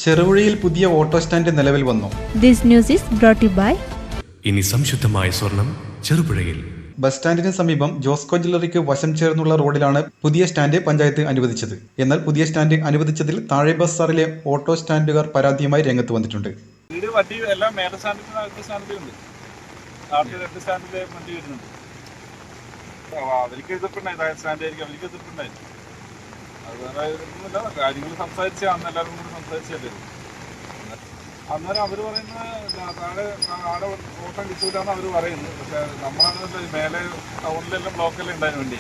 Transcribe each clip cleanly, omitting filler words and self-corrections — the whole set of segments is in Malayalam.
ചെറുപുഴയിൽ പുതിയ ഓട്ടോ സ്റ്റാൻഡ് നിലവിൽ വന്നു. This news is brought to you by ഇനി സംശുദ്ധമായ സ്വർണം ചെറുപുഴയിൽ. ബസ് സ്റ്റാൻഡിന് സമീപം ജോസ്കോ ജ്വല്ലറിക്ക് വശം ചേർന്നുള്ള റോഡിലാണ് പുതിയ സ്റ്റാൻഡ് പഞ്ചായത്ത് അനുവദിച്ചത്. എന്നാൽ പുതിയ സ്റ്റാൻഡ് അനുവദിച്ചതിൽ താഴെ ബസാറിലെ ഓട്ടോ സ്റ്റാൻഡുകാർ പരാതിയുമായി രംഗത്ത് വന്നിട്ടുണ്ട്. കാര്യങ്ങൾ സംസാരിച്ചാൽ അന്ന് എല്ലാവരും കൂടി സംസാരിച്ചല്ലേ. അന്നേരം അവർ പറയുന്നത് ആടെ ഓട്ടം കിട്ടൂലെന്ന് അവർ പറയുന്നു. പക്ഷെ നമ്മളാണ് മേലെ ടൗണിലെല്ലാം ബ്ലോക്കെല്ലാം ഉണ്ടായിരുന്നു വണ്ടി.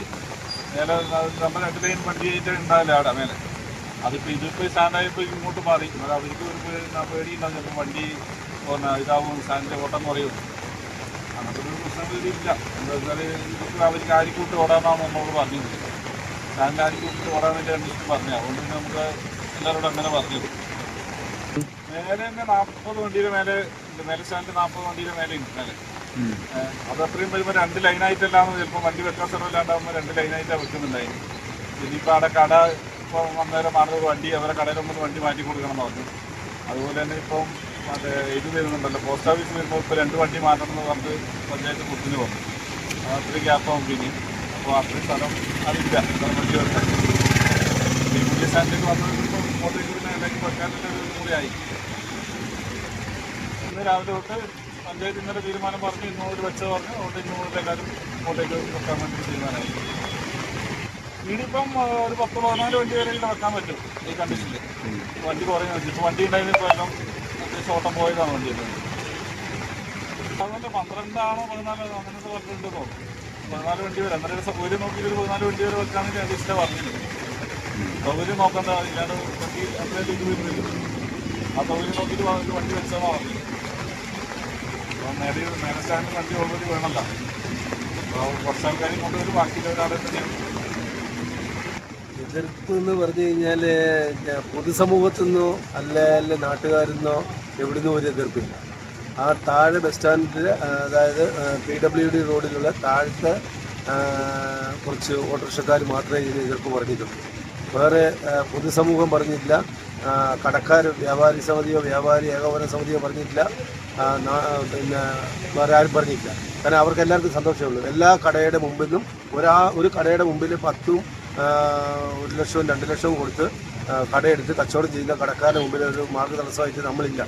മേലെ നമ്മൾ 2 ലൈൻ വണ്ടി ആയിട്ട് ഉണ്ടാവില്ല ആടെ മേലെ. ഇതിപ്പോൾ സ്റ്റാൻഡായപ്പോൾ ഇങ്ങോട്ട് മാറി. അവർക്ക് ഒരു പേടിയുണ്ടാവും, ചിലപ്പോൾ വണ്ടി ഇതാവും സ്റ്റാൻഡിൻ്റെ ഓട്ടം എന്ന് പറയുന്നു. അങ്ങനത്തെ ഒരു പ്രശ്നം ഇതില്ല. എന്താ വെച്ചാൽ അവർക്ക് ആരിക്കൂട്ട് ഓടാമെന്നാണ് നമ്മളോട് പറഞ്ഞത്. സ്റ്റാൻഡ് ആരിക്കൂട്ട് ഓടാൻ വേണ്ടി അന്വേഷിച്ച് പറഞ്ഞത്. അതുകൊണ്ട് തന്നെ നമുക്ക് എല്ലാവരോടും അങ്ങനെ പറഞ്ഞത്. മേലെ തന്നെ 40 വണ്ടിയുടെ മേലെ സ്റ്റാൻഡ് 40 വണ്ടിയുടെ മേലെ ഉണ്ട് മേലെ. അത് അത്രയും വരുമ്പോൾ 2 ലൈനായിട്ടല്ലാന്ന് ചിലപ്പോൾ വണ്ടി വെക്കാൻ സ്ഥലമില്ലാണ്ടാകുമ്പോൾ 2 ലൈനായിട്ടാണ് വെക്കുന്നുണ്ടായിരുന്നു. ഇനിയിപ്പോൾ അവിടെ കട ഇപ്പോൾ അന്നേരം മാറുന്ന വണ്ടി അവരെ കടയിലൊന്നും വണ്ടി മാറ്റി കൊടുക്കണം എന്ന് പറഞ്ഞു. അതുപോലെ തന്നെ ഇപ്പം മറ്റേ ഇത് വരുന്നുണ്ടല്ലോ, പോസ്റ്റ് ഓഫീസ് വരുമ്പോൾ ഇപ്പോൾ 2 വണ്ടി മാറ്റണം എന്ന് പറഞ്ഞ് പഞ്ചായത്ത് കുത്തിന് വന്നു. അത്രയും ഗ്യാപ്പാകും പിന്നെ. അപ്പോൾ അത്രയും സ്ഥലം അതില്ല വണ്ടി വെക്കാൻ. പുതിയ സ്റ്റാൻഡിലേക്ക് വന്നതിപ്പോൾ ഇങ്ങോട്ടേക്ക് പിന്നെ അല്ലെങ്കിൽ വെക്കാനുള്ള ഒരു കൂടിയായി. ഇന്ന് രാവിലെ തൊട്ട് പഞ്ചായത്ത് ഇന്നലെ തീരുമാനം പറഞ്ഞ് ഇന്നോട് വെച്ച് പറഞ്ഞു. അതുകൊണ്ട് ഇന്നോട് എല്ലാവരും ഇങ്ങോട്ടേക്ക് വെക്കാൻ വേണ്ടി തീരുമാനമായി. ഇനിയിപ്പം ഒരു 10-14 വണ്ടി വരെ വെക്കാൻ പറ്റും ഈ കണ്ടീഷനിൽ. വണ്ടി കുറേ ഇപ്പോൾ വണ്ടി ഉണ്ടായിരുന്നു. ഇപ്പോൾ എല്ലാം അത്യാവശ്യം ഓട്ടം പോയതാണ് വണ്ടി. അതുകൊണ്ട് 12 ആണോ 14 അങ്ങനത്തെ പറഞ്ഞിട്ടുണ്ട് തോന്നുന്നു. 14 വണ്ടി വരെ അന്നേരം സൗകര്യം നോക്കിയിട്ട് ഒരു 14 വണ്ടി വരെ വെക്കാമെന്ന് അന്വേഷിച്ചാൽ പറഞ്ഞില്ല. സൗകര്യം നോക്കേണ്ട ഇല്ലാണ്ട് വണ്ടി അത്രയും ഇത് വരുന്നില്ല. ആ സൗകര്യം നോക്കിയിട്ട് വണ്ടി വെച്ചാണോ പറഞ്ഞില്ല. അപ്പോൾ നേരെ സ്റ്റാൻഡ് വണ്ടി ഓൾറെഡി വേണമല്ലോ. അപ്പോൾ കുറച്ച് ആൾക്കാരും കൊണ്ടുവരും, ബാക്കിയുള്ളവരാടെ തന്നെയാണ്. എതിർപ്പ് എന്ന് പറഞ്ഞു കഴിഞ്ഞാൽ പൊതുസമൂഹത്തിൽ നിന്നോ അല്ല നാട്ടുകാരിൽ നിന്നോ എവിടുന്നോ ഒരു എതിർപ്പില്ല. ആ താഴെ ബസ് സ്റ്റാൻഡിൽ, അതായത് PWD റോഡിലുള്ള താഴത്തെ കുറച്ച് ഓട്ടോറിക്ഷക്കാർ മാത്രമേ ഇതിന് എതിർപ്പ് പറഞ്ഞിട്ടുള്ളൂ. വേറെ പൊതുസമൂഹം പറഞ്ഞിട്ടില്ല. കടക്കാർ, വ്യാപാരി സമിതിയോ വ്യാപാരി ഏകോപന സമിതിയോ പറഞ്ഞിട്ടില്ല. പിന്നെ വേറെ ആരും പറഞ്ഞിട്ടില്ല. കാരണം അവർക്ക് എല്ലാവർക്കും സന്തോഷമേ ഉള്ളൂ. എല്ലാ കടയുടെ മുമ്പിലും ഒരു കടയുടെ മുമ്പിൽ 10ഉം 1 ലക്ഷവും 2 ലക്ഷവും കൊടുത്ത് കടയെടുത്ത് കച്ചവടം ചെയ്യുന്ന കടക്കാരുടെ മുമ്പിൽ ഒരു മാർഗ്ഗ തടസ്സമായിട്ട് നമ്മളില്ല.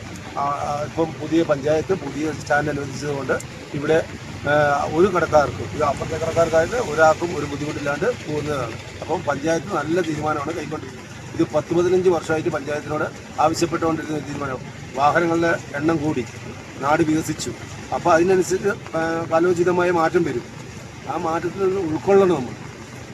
ഇപ്പം പുതിയ പഞ്ചായത്ത് പുതിയ സ്റ്റാൻഡ് അനുവദിച്ചതുകൊണ്ട് ഇവിടെ ഒരു കടക്കാർക്കും, ഇത് അപ്പുറത്തെ കടക്കാർക്കായിട്ട് ഒരാൾക്കും ഒരു ബുദ്ധിമുട്ടില്ലാണ്ട് പോകുന്നതാണ്. അപ്പം പഞ്ചായത്ത് നല്ല തീരുമാനമാണ് കൈക്കൊണ്ടിരിക്കുന്നത്. ഇത് 10-15 വർഷമായിട്ട് പഞ്ചായത്തിനോട് ആവശ്യപ്പെട്ടുകൊണ്ടിരുന്ന തീരുമാനം. വാഹനങ്ങളുടെ എണ്ണം കൂടി, നാട് വികസിച്ചു. അപ്പോൾ അതിനനുസരിച്ച് കാലോചിതമായ മാറ്റം വരും. ആ മാറ്റത്തിൽ നിന്ന് ഉൾക്കൊള്ളണം നമ്മൾ.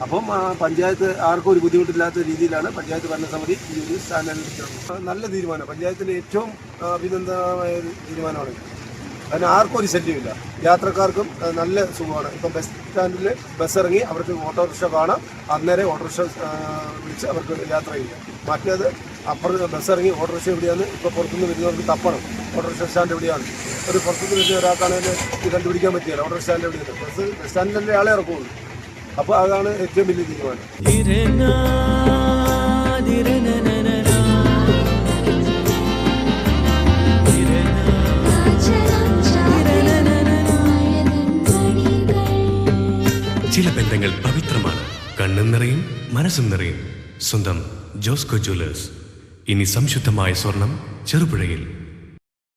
അപ്പം പഞ്ചായത്ത് ആർക്കും ഒരു ബുദ്ധിമുട്ടില്ലാത്ത രീതിയിലാണ് പഞ്ചായത്ത് ഭരണസമിതി ഈ ഒരു സ്റ്റാൻഡ് അനുവദിച്ചത്. നല്ല തീരുമാനം, പഞ്ചായത്തിൻ്റെ ഏറ്റവും അഭിനന്ദനമായ ഒരു തീരുമാനമാണ്. അതിന് ആർക്കും ഒരു ശല്യമില്ല. യാത്രക്കാർക്കും നല്ല സുഖമാണ്. ഇപ്പം ബസ് സ്റ്റാൻഡിൽ ബസ് ഇറങ്ങി അവർക്ക് ഓട്ടോറിക്ഷ കാണാം, അന്നേരം ഓട്ടോറിക്ഷ വിളിച്ച് അവർക്ക് യാത്ര ചെയ്യാം. മറ്റേത് അപ്പുറത്ത് ബസ് ഇറങ്ങി ഓട്ടോറിക്ഷ എവിടെയാണ് ഇപ്പോൾ പുറത്തുനിന്ന് വരുന്നവർക്ക് തപ്പണം ഓട്ടോറിക്ഷ സ്റ്റാൻഡ് എവിടെയാണ്. ഒരു പുറത്തുനിന്ന് വരുന്ന ഒരാൾക്കാണെങ്കിൽ ഇത് കണ്ടുപിടിക്കാൻ പറ്റില്ല ഓട്ടോറിക്ഷ സ്റ്റാൻഡ് എവിടെയാണ്. ബസ് സ്റ്റാൻഡിലല്ലേ ആളെ ഇറക്കുള്ളൂ. അപ്പോൾ അതാണ് ഏറ്റവും വലിയ തീരുമാനം. ചില ബന്ധങ്ങൾ പവിത്രമാണ്. കണ്ണും നിറയും മനസ്സും നിറയും. സ്വന്തം ജോസ്കോ ജ്വല്ലേഴ്സ്. ഇനി സംശുദ്ധമായ സ്വർണം ചെറുപുഴയിൽ.